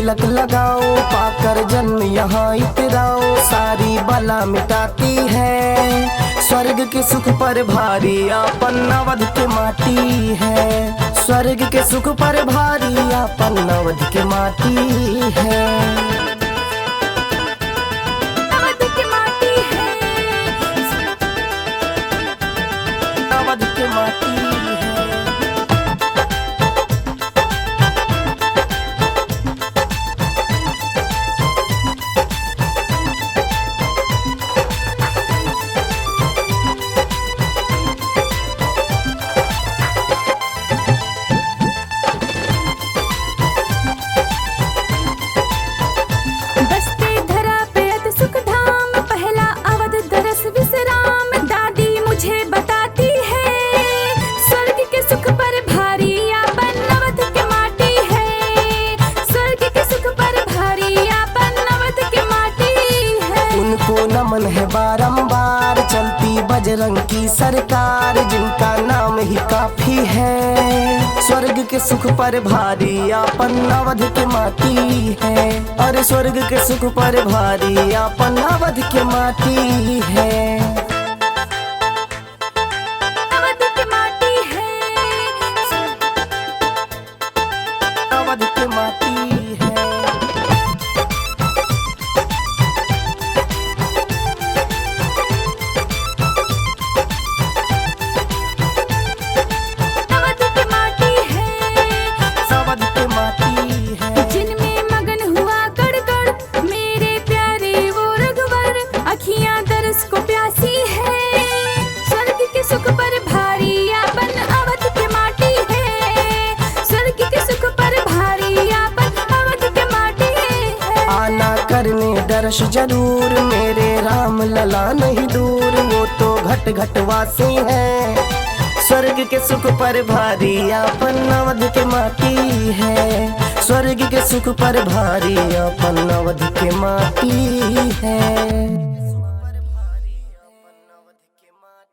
तिलक लगाओ, पाकर जन्म यहाँ इतराओ, सारी बला मिटाती है। स्वर्ग के सुख पर भारी आपन अवध के माटी है। स्वर्ग के सुख पर भारी आपन अवध के माटी है। अवध की माटी है, अवध के माटी है। बसते धरा पे अति सुख धाम, पहला अवध दरस विश्राम। दादी मुझे बताती है, स्वर्ग के सुख पर भारी आपन अवध के माटी है। स्वर्ग के सुख पर भारी आपन अवध के माटी है। उनको नमन है बारंबार, चलती बजरंग की सरकार, जिनका नाम ही काफी है। स्वर्ग के सुख पर भारी आपन अवध के माटी है। और स्वर्ग के सुख पर भारी आपन अवध के माटी है। अवध की माटी है, अवध के माटी है। अवध की माटी है। अवध के माटी है। जिनमें मगन हुआ गड़गड़ मेरे प्यारे वो रघुवर, अखियां दरस को प्यासी है। स्वर्ग के सुख पर भारी आपन अवध के माटी है। स्वर्ग के सुख पर भारी आपन अवध के माटी है। आना करने दर्श जरूर, मेरे राम लला नहीं दूर, वो तो घट घट वासी है। स्वर्ग के सुख पर भारी आपन अवध के माटी है। स्वर्ग के सुख पर भारी आपन अवध के माटी है।